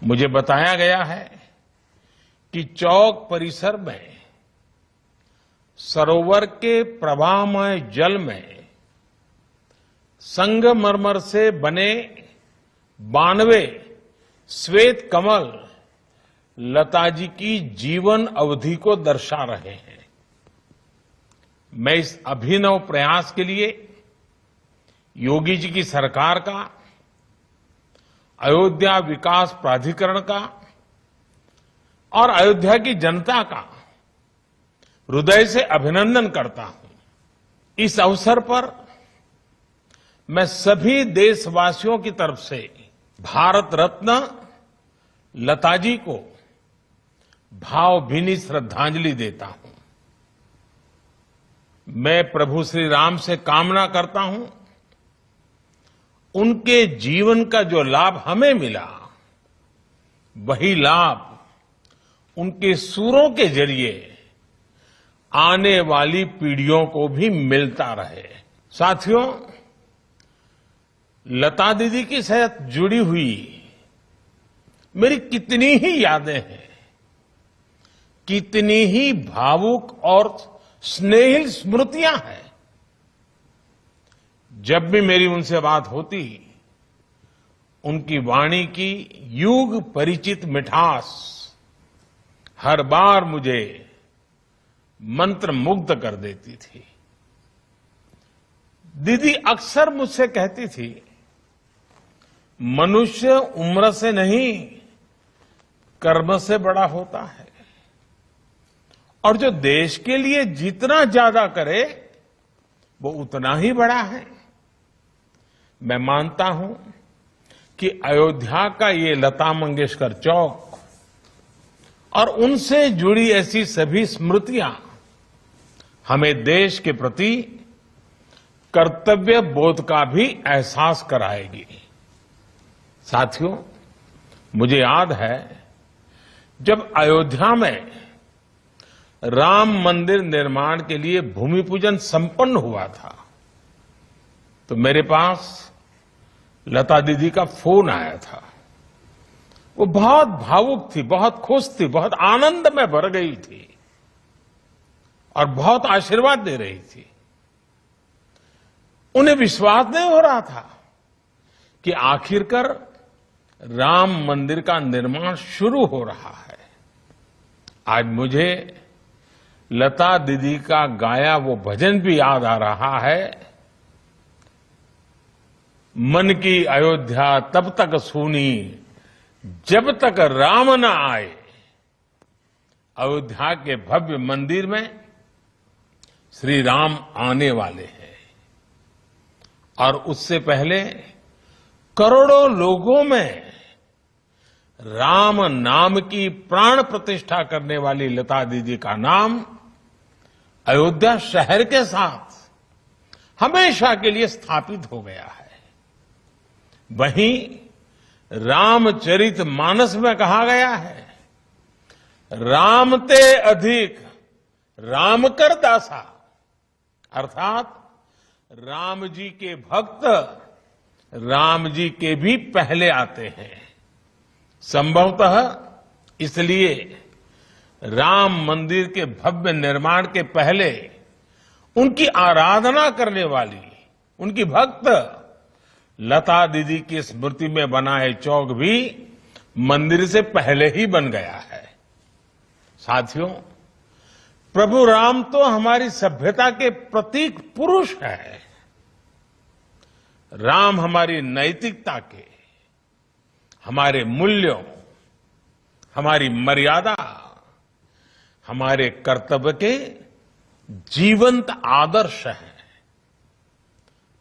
मुझे बताया गया है कि चौक परिसर में सरोवर के प्रवाहमय जल में संगमरमर से बने 92 श्वेत कमल लता जी की जीवन अवधि को दर्शा रहे हैं। मैं इस अभिनव प्रयास के लिए योगी जी की सरकार का, अयोध्या विकास प्राधिकरण का और अयोध्या की जनता का हृदय से अभिनंदन करता हूं। इस अवसर पर मैं सभी देशवासियों की तरफ से भारत रत्न लता जी को भावभीनी श्रद्धांजलि देता हूं। मैं प्रभु श्री राम से कामना करता हूं उनके जीवन का जो लाभ हमें मिला, वही लाभ उनके सूरों के जरिए आने वाली पीढ़ियों को भी मिलता रहे। साथियों, लता दीदी के साथ जुड़ी हुई मेरी कितनी ही यादें हैं, कितनी ही भावुक और स्नेहिल स्मृतियां हैं। जब भी मेरी उनसे बात होती, उनकी वाणी की युग परिचित मिठास हर बार मुझे मंत्र मुग्ध कर देती थी। दीदी अक्सर मुझसे कहती थी, मनुष्य उम्र से नहीं कर्म से बड़ा होता है और जो देश के लिए जितना ज्यादा करे वो उतना ही बड़ा है। मैं मानता हूं कि अयोध्या का ये लता मंगेशकर चौक और उनसे जुड़ी ऐसी सभी स्मृतियां हमें देश के प्रति कर्तव्य बोध का भी एहसास कराएगी। साथियों, मुझे याद है जब अयोध्या में राम मंदिर निर्माण के लिए भूमि पूजन संपन्न हुआ था, तो मेरे पास लता दीदी का फोन आया था। वो बहुत भावुक थी, बहुत खुश थी, बहुत आनंद में भर गई थी और बहुत आशीर्वाद दे रही थी। उन्हें विश्वास नहीं हो रहा था कि आखिरकार राम मंदिर का निर्माण शुरू हो रहा है। आज मुझे लता दीदी का गाया वो भजन भी याद आ रहा है, मन की अयोध्या तब तक सूनी जब तक राम न आए। अयोध्या के भव्य मंदिर में श्री राम आने वाले हैं और उससे पहले करोड़ों लोगों में राम नाम की प्राण प्रतिष्ठा करने वाली लता दीदी का नाम अयोध्या शहर के साथ हमेशा के लिए स्थापित हो गया है। वहीं रामचरित मानस में कहा गया है, राम ते अधिक राम कर दासा, अर्थात राम जी के भक्त राम जी के भी पहले आते हैं। संभवतः इसलिए राम मंदिर के भव्य निर्माण के पहले उनकी आराधना करने वाली उनकी भक्त लता दीदी की स्मृति में बनाए चौक भी मंदिर से पहले ही बन गया है। साथियों, प्रभु राम तो हमारी सभ्यता के प्रतीक पुरुष है। राम हमारी नैतिकता के, हमारे मूल्यों, हमारी मर्यादा, हमारे कर्तव्य के जीवंत आदर्श हैं।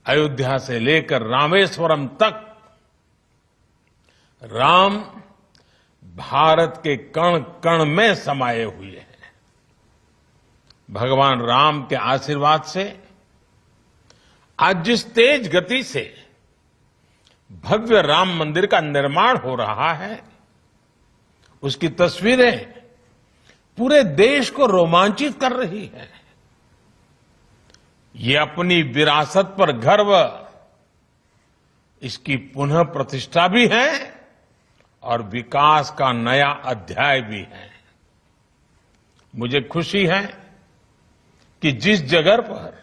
अयोध्या से लेकर रामेश्वरम तक राम भारत के कण कण में समाये हुए हैं। भगवान राम के आशीर्वाद से आज जिस तेज गति से भव्य राम मंदिर का निर्माण हो रहा है, उसकी तस्वीरें पूरे देश को रोमांचित कर रही है। ये अपनी विरासत पर गर्व, इसकी पुनः प्रतिष्ठा भी है और विकास का नया अध्याय भी है। मुझे खुशी है कि जिस जगह पर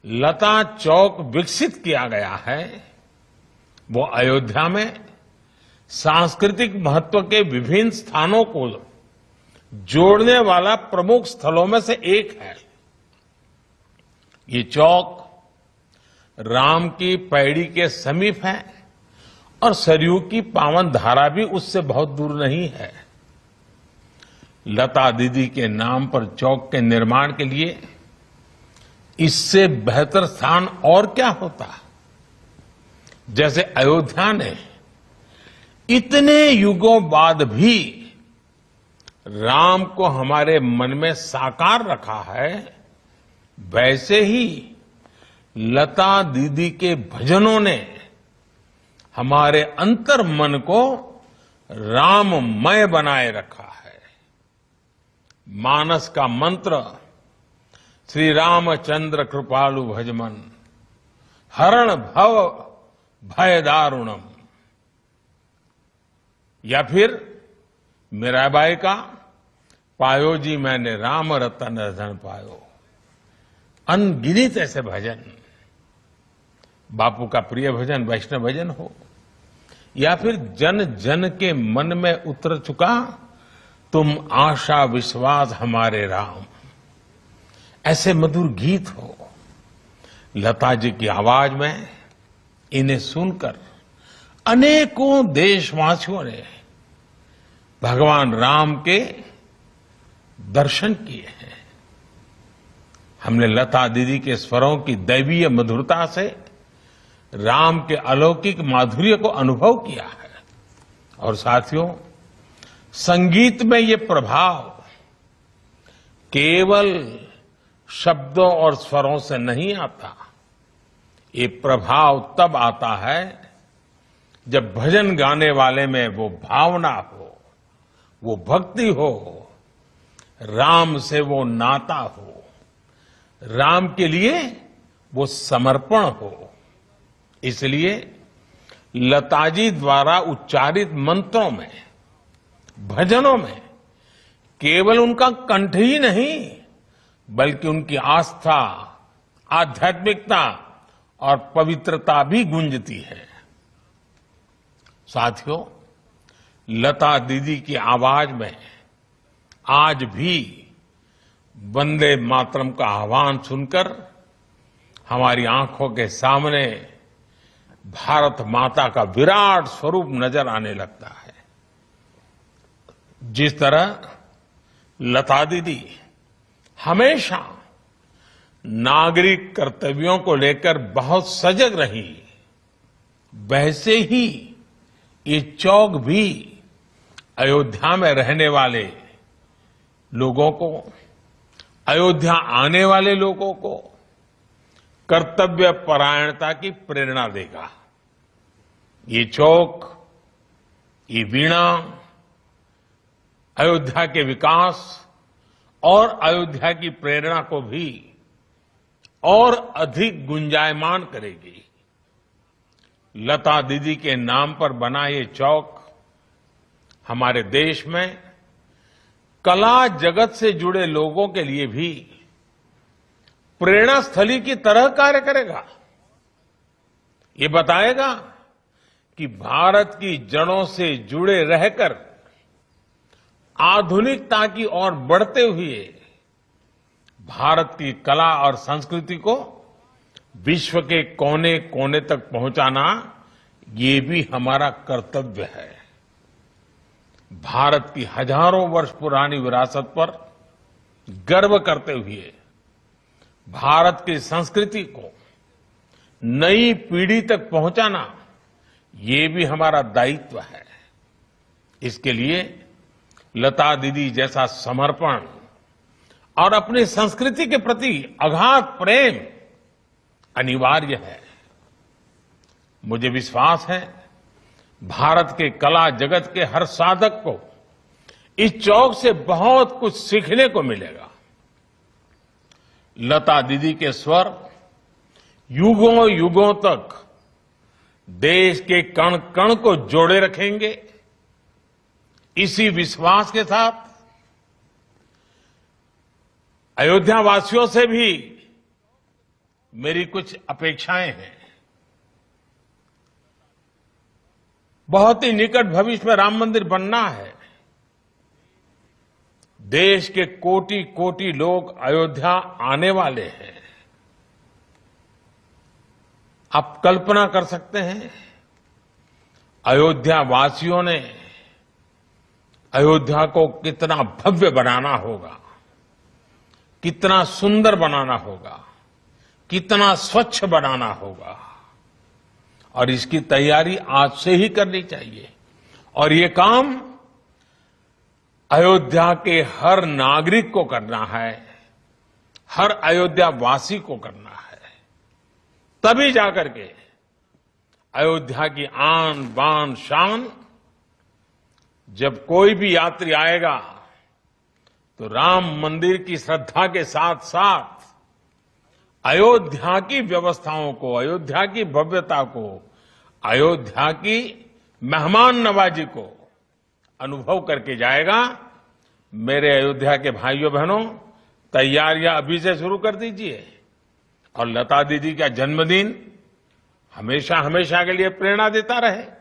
लता चौक विकसित किया गया है वो अयोध्या में सांस्कृतिक महत्व के विभिन्न स्थानों को जोड़ने वाला प्रमुख स्थलों में से एक है। ये चौक राम की पैड़ी के समीप है और सरयू की पावन धारा भी उससे बहुत दूर नहीं है। लता दीदी के नाम पर चौक के निर्माण के लिए इससे बेहतर स्थान और क्या होता। जैसे अयोध्या ने इतने युगों बाद भी राम को हमारे मन में साकार रखा है, वैसे ही लता दीदी के भजनों ने हमारे अंतर मन को राममय बनाए रखा है। मानस का मंत्र श्री रामचंद्र कृपालु भजमन हरण भव भय दारुणम, या फिर मीराबाई का पायो जी मैंने राम रतन धन पायो। अनगिनत ऐसे भजन, बापू का प्रिय भजन वैष्णव भजन हो, या फिर जन जन के मन में उतर चुका तुम आशा विश्वास हमारे राम, ऐसे मधुर गीत हो। लता जी की आवाज में इन्हें सुनकर अनेकों देशवासियों ने भगवान राम के दर्शन किए हैं। हमने लता दीदी के स्वरों की दैवीय मधुरता से राम के अलौकिक माधुर्य को अनुभव किया है। और साथियों, संगीत में ये प्रभाव केवल शब्दों और स्वरों से नहीं आता। ये प्रभाव तब आता है जब भजन गाने वाले में वो भावना हो, वो भक्ति हो, राम से वो नाता हो, राम के लिए वो समर्पण हो। इसलिए लताजी द्वारा उच्चारित मंत्रों में, भजनों में केवल उनका कंठ ही नहीं बल्कि उनकी आस्था, आध्यात्मिकता और पवित्रता भी गूंजती है। साथियों, लता दीदी की आवाज में आज भी वंदे मातरम का आह्वान सुनकर हमारी आंखों के सामने भारत माता का विराट स्वरूप नजर आने लगता है। जिस तरह लता दीदी हमेशा नागरिक कर्तव्यों को लेकर बहुत सजग रही, वैसे ही ये चौक भी अयोध्या में रहने वाले लोगों को, अयोध्या आने वाले लोगों को कर्तव्य परायणता की प्रेरणा देगा। ये चौक, ये वीणा अयोध्या के विकास और अयोध्या की प्रेरणा को भी और अधिक गुंजायमान करेगी। लता दीदी के नाम पर बना ये चौक हमारे देश में कला जगत से जुड़े लोगों के लिए भी प्रेरणा स्थली की तरह कार्य करेगा। ये बताएगा कि भारत की जड़ों से जुड़े रहकर आधुनिकता की ओर बढ़ते हुए भारत की कला और संस्कृति को विश्व के कोने कोने तक पहुंचाना, ये भी हमारा कर्तव्य है। भारत की हजारों वर्ष पुरानी विरासत पर गर्व करते हुए भारत की संस्कृति को नई पीढ़ी तक पहुंचाना, ये भी हमारा दायित्व है। इसके लिए लता दीदी जैसा समर्पण और अपनी संस्कृति के प्रति अगाध प्रेम अनिवार्य है। मुझे विश्वास है भारत के कला जगत के हर साधक को इस चौक से बहुत कुछ सीखने को मिलेगा। लता दीदी के स्वर युगों युगों तक देश के कण कण को जोड़े रखेंगे इसी विश्वास के साथ अयोध्या वासियों से भी मेरी कुछ अपेक्षाएं हैं। बहुत ही निकट भविष्य में राम मंदिर बनना है। देश के कोटि कोटि लोग अयोध्या आने वाले हैं। आप कल्पना कर सकते हैं, अयोध्या वासियों ने अयोध्या को कितना भव्य बनाना होगा, कितना सुंदर बनाना होगा, कितना स्वच्छ बनाना होगा, और इसकी तैयारी आज से ही करनी चाहिए। और ये काम अयोध्या के हर नागरिक को करना है, हर अयोध्या वासी को करना है। तभी जाकर के अयोध्या की आन बान शान, जब कोई भी यात्री आएगा तो राम मंदिर की श्रद्धा के साथ साथ अयोध्या की व्यवस्थाओं को, अयोध्या की भव्यता को, अयोध्या की मेहमान नवाजी को अनुभव करके जाएगा। मेरे अयोध्या के भाइयों बहनों, तैयारियां अभी से शुरू कर दीजिए। और लता दीदी का जन्मदिन हमेशा हमेशा के लिए प्रेरणा देता रहे।